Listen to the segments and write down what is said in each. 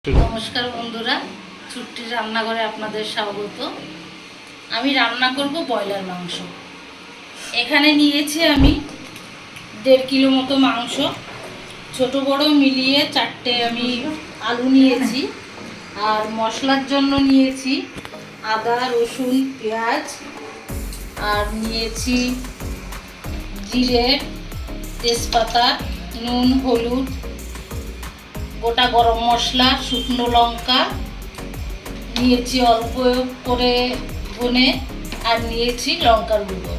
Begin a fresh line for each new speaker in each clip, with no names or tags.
नमस्कार बंधुरा छुट्टी रान्नाघरे आपनादेर स्वागत। आमी रान्ना करब बयलार मांस। एखाने नियेछि आमी 1.5 किलो मतो मांस, छोटो बड़ो मिलिए 4टे आमी आलू नियेछि और मशलार जन्य नियेछि आदा रसुन पेঁয়াজ और नियेछि जिरे तेजपाता नुन हलुद गोटा गरम मशला शुकनो लंका नियेछि अल्प करे धने और नियेछि लंकार गुঁড়ো।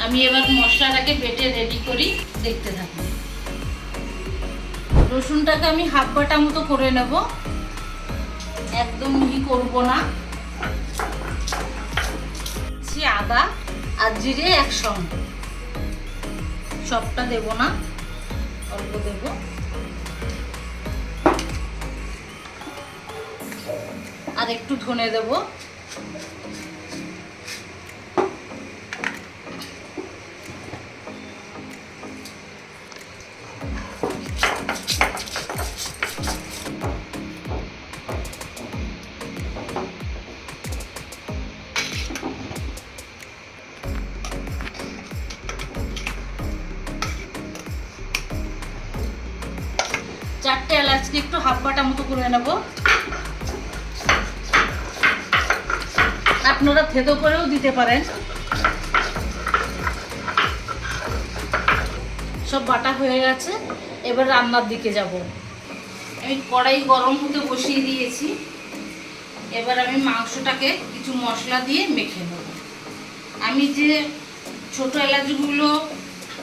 आमी एबार मशलाटाके बेटे रेडी करी देखते थाकि। रसुनटाके आमी हाफ बाटा मतो करे नेब, एकदम मिहि करब ना। आदा और जिरे एकसंगे सबटा देब ना, अल्प देब। আর একটু ধনে দেব। চারটে এলাচকে একটু হাফ বাটা মতো করে নেব। আপনারা থেতো করেও দিতে পারেন। সব বাটা হয়ে গেছে, এবার রান্নার দিকে যাব। আমি কড়াই গরম হতে বসিয়ে দিয়েছি। এবার আমি মাংসটাকে কিছু মশলা দিয়ে মেখে নেব। আমি যে ছোট এলাচগুলো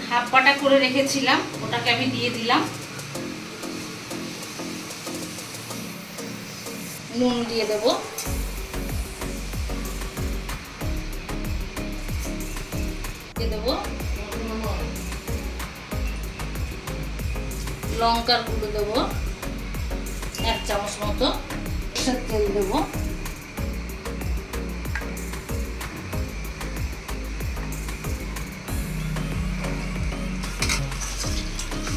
হাফ বাটা করে রেখেছিলাম ওটাকে আমি দিয়ে দিলাম। নুন দিয়ে দেব, দেবো লঙ্কার গুঁড়ো দেবো 1 চামচ মতো, তেল দেবো,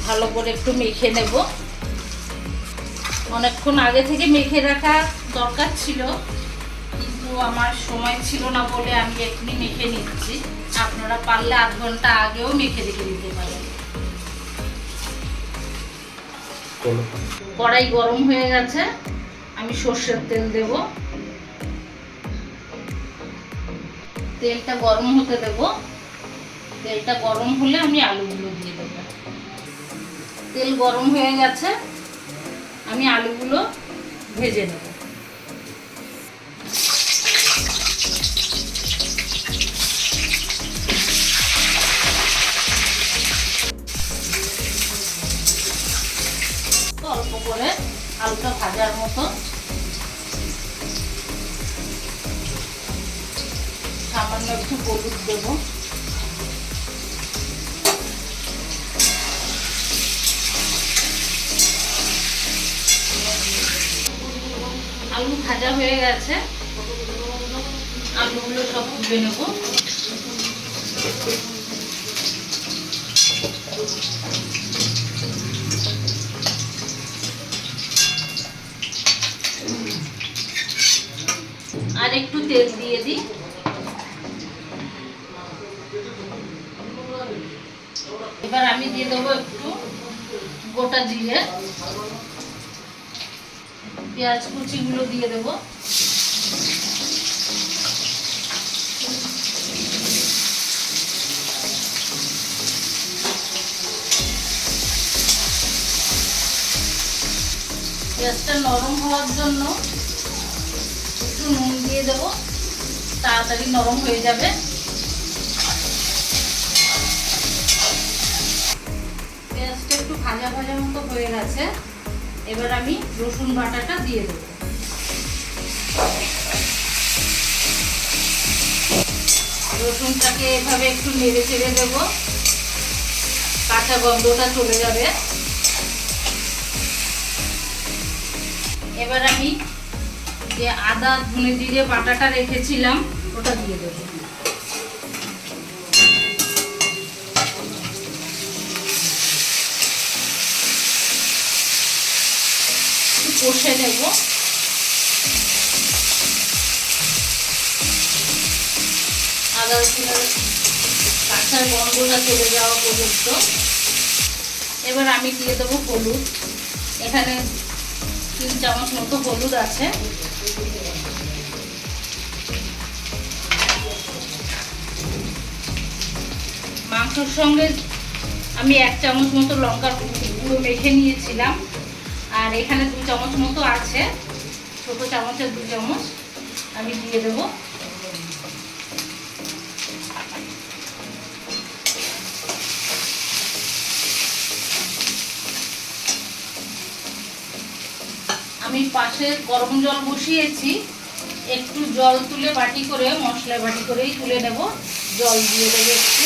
ভালো করে একটু মেখে নেব। অনেকক্ষণ আগে থেকে মেখে রাখা দরকার ছিল, কিন্তু আমার সময় ছিল না বলে আমি এখনই মেখে নিচ্ছি। আপনারা পারলে আধ ঘন্টা আগেও মেখে রেখে দিতে পারেন। কড়াই গরম হয়ে গেছে, আমি সরষের তেল দেব। তেলটা গরম হতে দেব। তেলটা গরম হলে আমি আলুগুলো দিয়ে দেব। তেল গরম হয়ে গেছে, আমি আলুগুলো ভেজে নেব। অল্প করে আলুটা ভাজার মতো সামান্য একটু হলুদ দেব। আলু ভাজা হয়ে গেছে, আলুগুলো সব তুলে নেব। আর একটু তেল দিয়ে দিই। এবার আমি দিয়ে দেবো একটু গোটা জিরে, পেঁয়াজ কুচিগুলো দিয়ে দেব। পেঁয়াজটা নরম হওয়ার জন্য একটু নুন দিয়ে দেবো, তাড়াতাড়ি নরম হয়ে যাবে। পেঁয়াজটা একটু ভাজা ভাজা মতো হয়ে গেছে, এবার আমি রসুন বাটাটা দিয়ে দেবো। রসুনটাকে এভাবে একটু নেড়ে চেড়ে দেবো, কাঁচা গন্ধটা চলে যাবে। এবার আমি যে আদা ধনে জিরে বাটাটা রেখেছিলাম ওটা দিয়ে দেবো। কষে নেব। আদা রসুনের কাঁচা গন্ধটা চলে যাওয়া পর্যন্ত। এবার আমি দিয়ে দেবো হলুদ। এখানে 3 চামচ মতো হলুদ আছে। মাংসর সঙ্গে আমি 1 চামচ মতো লঙ্কার গুঁড়ো মেখে নিয়েছিলাম, আর এখানে 2 চামচ মতো আছে, ছোট চামচের 2 চামচ আমি দিয়ে দেবো। আমি পাশে গরম জল বসিয়েছি, একটু জল তুলে বাটি করে, মশলা বাটি করেই তুলে নেব। জল দিয়ে দেবো একটু।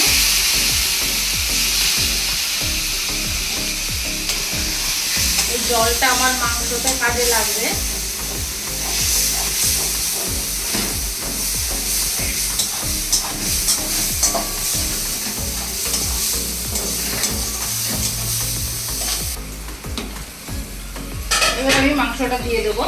এই জলটা আমার মাংসতে কাজে লাগবে। এবার আমি মাংসটা দিয়ে দেবো।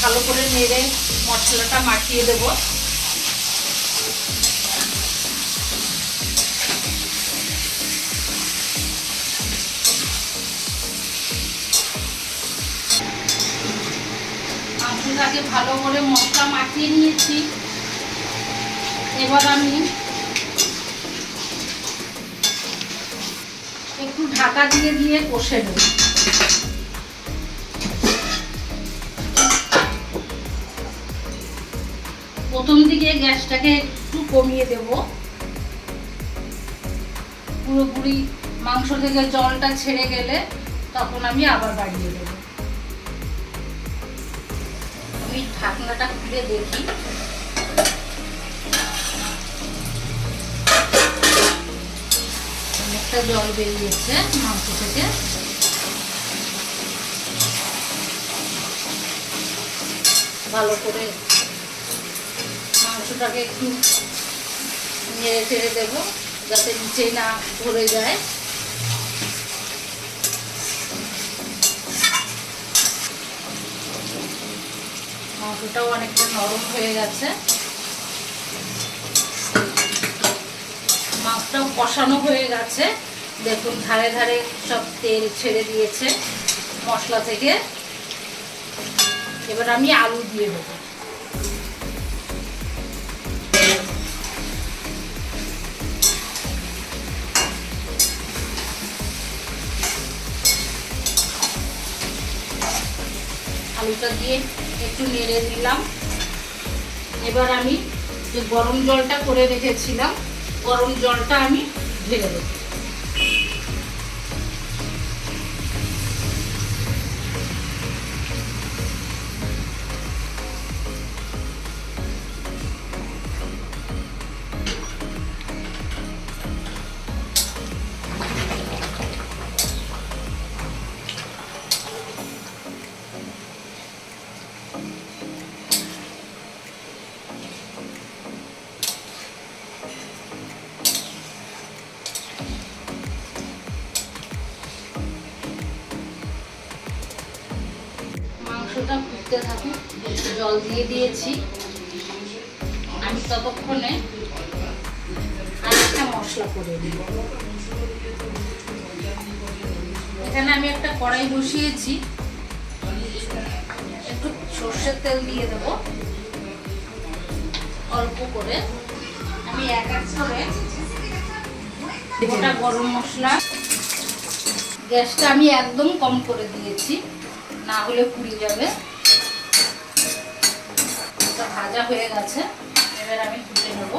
ভালো করে নেড়ে মশলাটা মাখিয়ে দেবো। মাংসটাকে ভালো করে মশলা মাখিয়ে নিয়েছি। এবার আমি একটু ঢাকা দিয়ে দিয়ে কষে নেব। প্রথম দিকে গ্যাসটাকে একটু কমিয়ে দেব। পুরোপুরি মাংস থেকে জলটা ছেড়ে গেলে তখন আমি আবার বাড়িয়ে দেব। আমি ঢাকনাটা খুলে দেখি। অনেকটা জল বেরিয়েছে মাংস থেকে। ভালো করে মাংসটাকে একটু নেড়ে চেড়ে দেবো যাতে নিচে না ধরে যায়। মাংসটাও অনেকটা নরম হয়ে গেছে। মাংসটাও কষানো হয়ে গেছে। দেখুন ধারে ধারে সব তেল ছেড়ে দিয়েছে মশলা থেকে। এবার আমি আলু দিয়ে দেবো। আলুটা দিয়ে একটু নেড়ে দিলাম। এবার আমি যে গরম জলটা করে রেখেছিলাম, গরম জলটা আমি ঢেলে দেব। মাংসটা ফুটতে থাকুক, একটু জল দিয়ে দিয়েছি। আমি ততক্ষণে আরেকটা মশলা করে দিব। এখানে আমি একটা কড়াই বসিয়েছি, একটু সর্ষের তেল দিয়ে দেবো অল্প করে। আমি এক এক করে গোটা গরম মশলা, গ্যাসটা আমি একদম কম করে দিয়েছি, না হলে পুড়ে যাবে। এটা ভাজা হয়ে গেছে, এবার আমি তুলে নেব।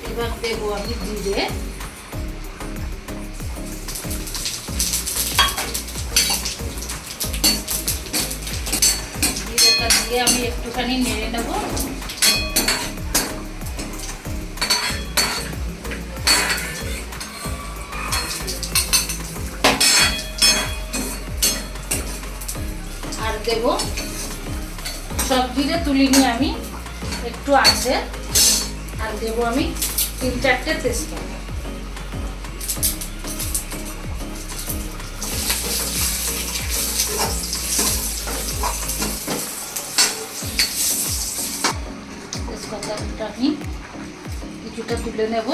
এবার দেবো আমি জিরে, জিরেটা দিয়ে আমি একটুখানি নেড়ে নেব। দেব সব জিরে তুলিনি আমি, একটু আছে। আর দেবো আমি 3-4টে তেজপাতা। তেজপাতাটা আমি কিছুটা তুলে নেব।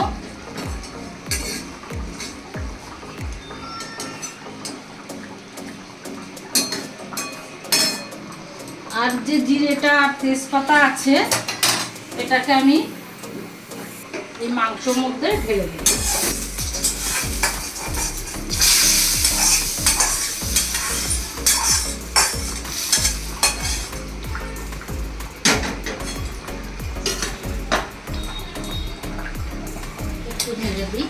আর যে জিরেটা আর তেজপাতা আছে এটাকে আমি এই মাংসের মধ্যে ঢেলে দেব। একটু ভেজে দিই।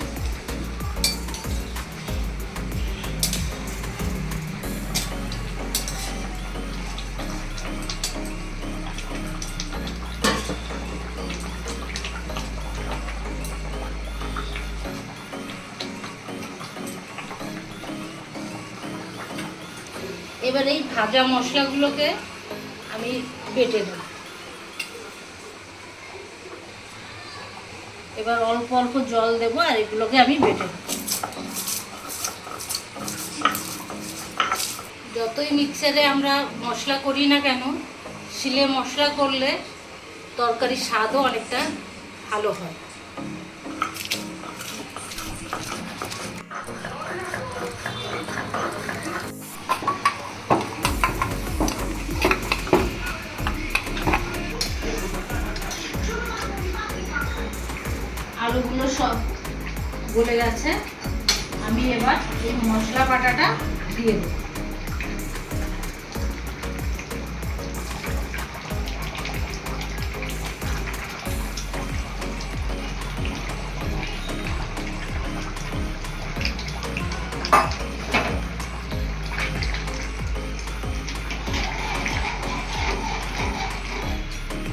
এবার এই ভাজা মশলাগুলোকে আমি বেটে দেব। এবার অল্প অল্প জল দেব আর এগুলোকে আমি বেটে দেব। যতই মিক্সারে আমরা মশলা করি না কেন, শিলে মশলা করলে তরকারির স্বাদও অনেকটা ভালো হয়। আলুগুলো সব গলে গেছে, আমি এবার এই মশলা বাটাটা দিয়ে দেব।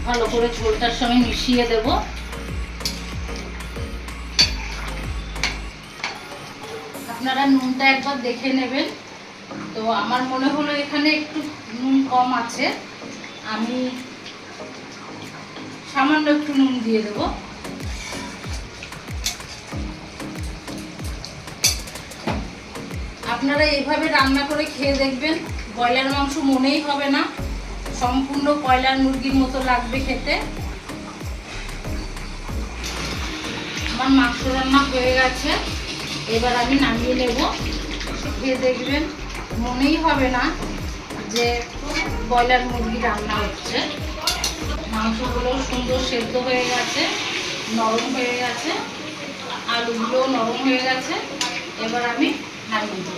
ভালো করে ঝোলটার সঙ্গে মিশিয়ে দেব। আপনারা নুনটা একবার দেখে নেবেন। তো আমার মনে হলো এখানে একটু নুন কম আছে, আমি সামান্য একটু নুন দিয়ে দেব। আপনারা এইভাবে রান্না করে খেয়ে দেখবেন, ব্রয়লার মাংস মনেই হবে না, সম্পূর্ণ ব্রয়লার মুরগির মতো লাগবে খেতে। আমার মাংস রান্না হয়ে গেছে, এবার আমি নামিয়ে নেব। খেয়ে দেখবেন, মনেই হবে না যে ব্রয়লার মুরগি রান্না হচ্ছে। মাংসগুলো সুন্দর সেদ্ধ হয়ে গেছে, নরম হয়ে গেছে, আলুগুলো নরম হয়ে গেছে। এবার আমি নামিয়ে দেব।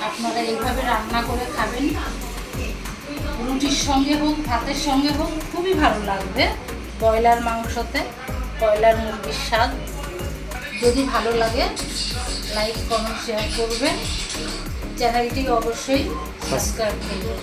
আপনারা এইভাবে রান্না করে খাবেন, রুটির সঙ্গে হোক ভাতের সঙ্গে হোক খুবই ভালো লাগবে। ব্রয়লার মাংসতে ব্রয়লার মুরগির স্বাদ। যদি ভালো লাগে লাইক কমেন্ট শেয়ার করবেন, চ্যানেলটি অবশ্যই সাবস্ক্রাইব করবেন।